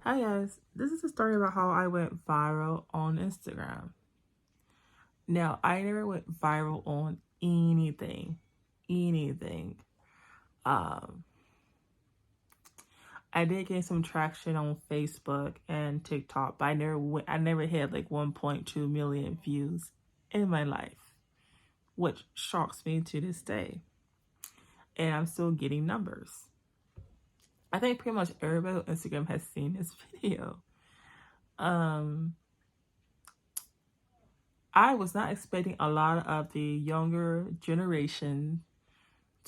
Hi guys, this is a story about how I went viral on Instagram. Now, I never went viral on anything. Um, I did get some traction on Facebook and TikTok, but I never had like 1.2 million views in my life, which shocks me to this day. And I'm still getting numbers. I think pretty much everybody on Instagram has seen this video. I was not expecting a lot of the younger generation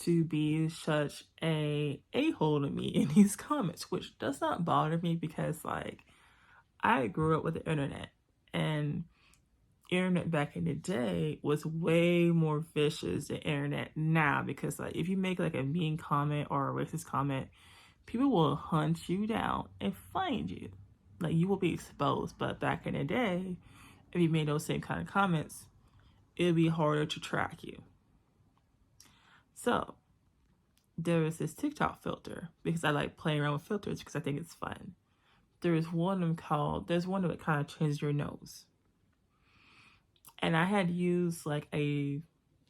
to be such a-hole to me in these comments, which does not bother me because like I grew up with the internet, and internet back in the day was way more vicious than internet now, because like if you make like a mean comment or a racist comment, people will hunt you down and find you. Like you will be exposed. But back in the day, if you made those same kind of comments, it'd be harder to track you. So there is this TikTok filter, because I like playing around with filters because I think it's fun. There's one that kind of changes your nose. And I had used like a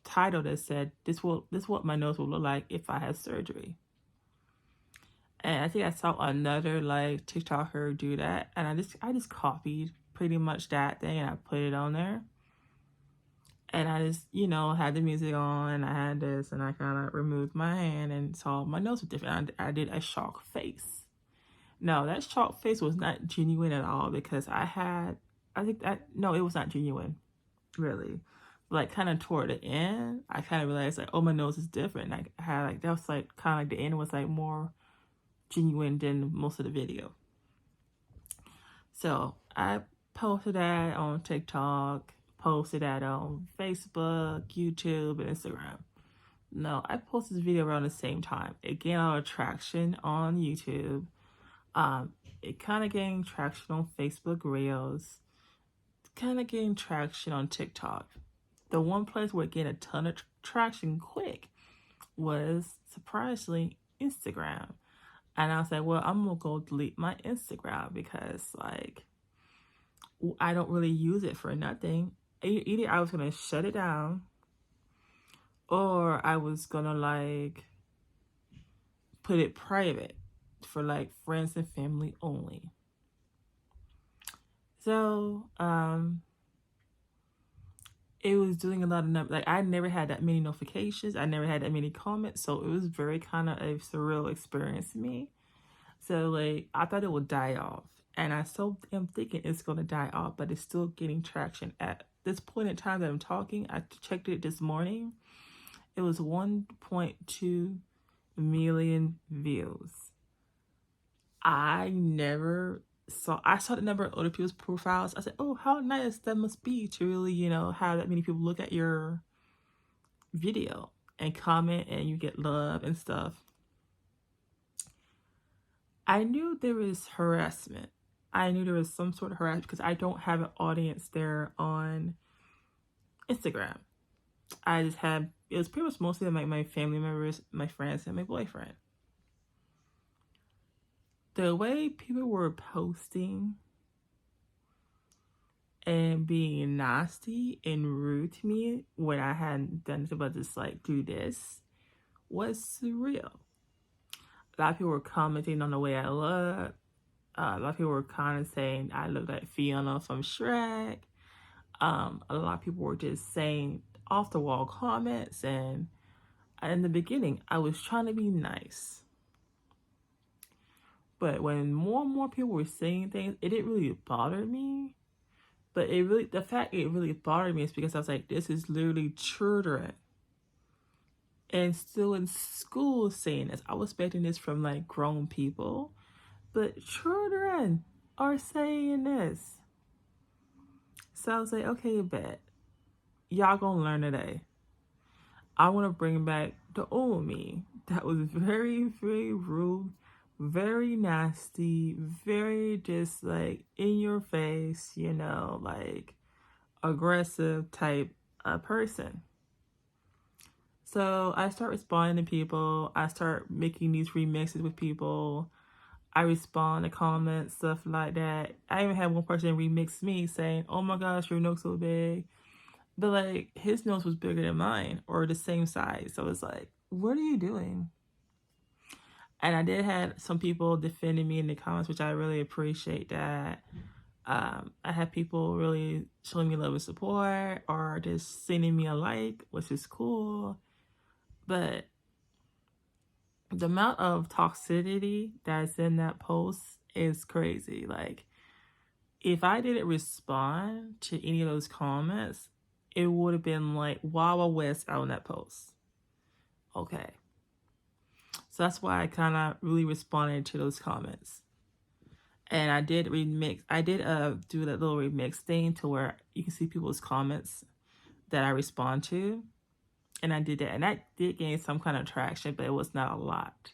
title that said, this what my nose will look like if I had surgery. And I think I saw another like TikToker do that, and I just copied pretty much that thing and I put it on there. And I just, had the music on, and I had this, and I kind of removed my hand and saw my nose was different. I did a shock face. No, that shock face was not genuine at all, because it was not genuine, really. Like kind of toward the end, I kind of realized like, oh, my nose is different. Like I had like, that was like kind of like the end was like more genuine than most of the video. So I posted that on TikTok, posted that on Facebook, YouTube, and Instagram. No, I posted this video around the same time. It gained a lot of traction on YouTube. It kind of gained traction on Facebook Reels. Kind of gained traction on TikTok. The one place where it gained a ton of traction quick was, surprisingly, Instagram. And I was like, well, I'm gonna go delete my Instagram because like I don't really use it for nothing. Either I was gonna shut it down, or I was gonna like put it private for like friends and family only. So it was doing a lot of numbers. Like I never had that many notifications, I never had that many comments, so it was very kind of a surreal experience to me. So like I thought it would die off, and I still am thinking it's gonna die off, but it's still getting traction. At this point in time that I'm talking, I checked it this morning. It was 1.2 million views. I saw the number of other people's profiles. I said, oh, how nice that must be to really, have that many people look at your video and comment, and you get love and stuff. I knew there was harassment. I knew there was some sort of harassment because I don't have an audience there on Instagram. It was pretty much mostly like my family members, my friends, and my boyfriend. The way people were posting and being nasty and rude to me when I hadn't done anything but just like do this was surreal. A lot of people were commenting on the way I look. A lot of people were kind of saying I look like Fiona from Shrek. A lot of people were just saying off the wall comments, and in the beginning I was trying to be nice, but when more and more people were saying things, it didn't really bother me. But the fact it really bothered me is because I was like, this is literally children and still in school saying this. I was expecting this from like grown people, but children are saying this. So I was like, okay, bet. Y'all gonna learn today. I want to bring back the old me that was very, very rude, very nasty, very just like in your face, like aggressive type of person. So I start responding to people. I start making these remixes with people. I respond to comments, stuff like that. I even had one person remix me saying, "Oh my gosh, your nose so big," but like his nose was bigger than mine or the same size. So it's like, what are you doing? And I did have some people defending me in the comments, which I really appreciate that. I had people really showing me love and support or just sending me a like, which is cool. But the amount of toxicity that's in that post is crazy. Like, if I didn't respond to any of those comments, it would have been like Wawa West out on that post. Okay. So that's why I kind of really responded to those comments. And I did remix. I did do that little remix thing to where you can see people's comments that I respond to. And I did that. And that did gain some kind of traction, but it was not a lot.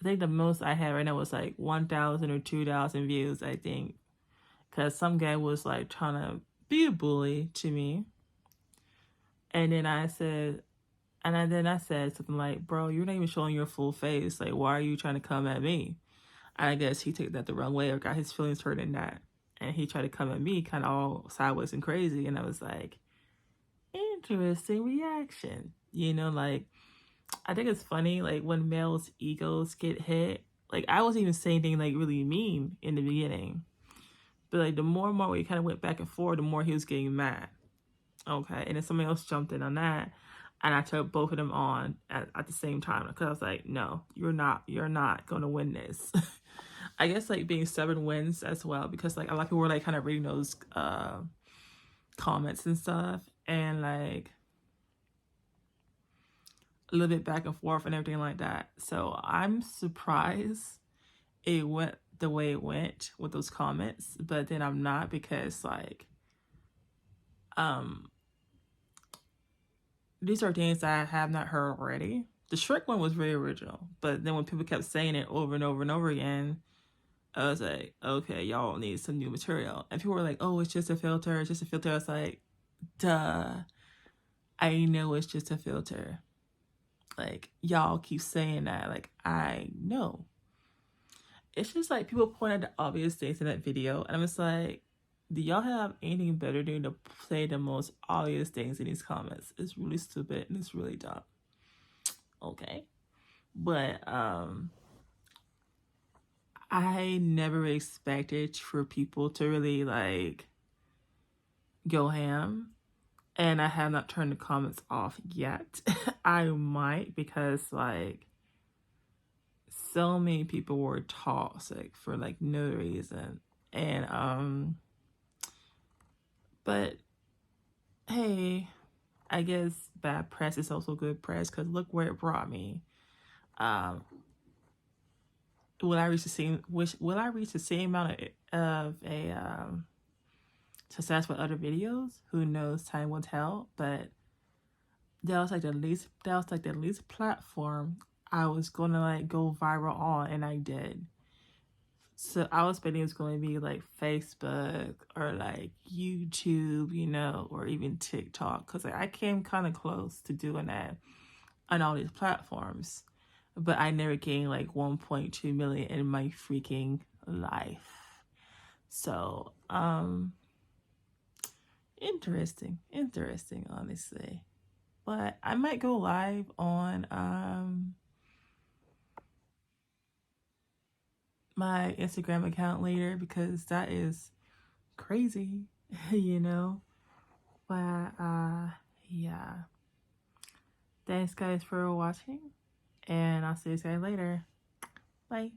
I think the most I had right now was like 1,000 or 2,000 views, I think. Because some guy was like trying to be a bully to me. And then I said, then I said something like, "Bro, you're not even showing your full face. Like, why are you trying to come at me?" And I guess he took that the wrong way or got his feelings hurt in that. And he tried to come at me kind of all sideways and crazy. And I was like, interesting reaction. You know, like, I think it's funny, like, when males' egos get hit. Like, I wasn't even saying anything, like, really mean in the beginning. But, like, the more and more we kind of went back and forth, the more he was getting mad. Okay. And then somebody else jumped in on that. And I took both of them on at the same time. Because I was like, no, you're not going to win this. I guess, like, being stubborn wins as well. Because, like, a lot of people were, like, kind of reading those comments and stuff. And, like, a little bit back and forth and everything like that. So I'm surprised it went the way it went with those comments. But then I'm not, because, like, these are things that I have not heard already. The Shrek one was very original, but then when people kept saying it over and over and over again, I was like, okay, y'all need some new material. And people were like, "Oh, it's just a filter, it's just a filter." I was like, duh, I know it's just a filter. Like, y'all keep saying that. Like, I know. It's just like people point out the obvious things in that video, and I'm just like, do y'all have anything better than to play the most obvious things in these comments? It's really stupid and it's really dumb. Okay. But I never expected for people to really, like, go ham. And I have not turned the comments off yet. I might, because, like, so many people were toxic for, like, no reason. And but hey, I guess bad press is also good press, because look where it brought me. Will I reach the same amount of a success with other videos? Who knows? Time will tell. But that was like the least platform I was gonna, like, go viral on, and I did. So I was betting it was going to be like Facebook or like YouTube, you know, or even TikTok, because, like, I came kind of close to doing that on all these platforms, but I never gained like 1.2 million in my freaking life. So interesting, honestly. But I might go live on my Instagram account later, because that is crazy, you know. But yeah. Thanks guys for watching, and I'll see you guys later. Bye.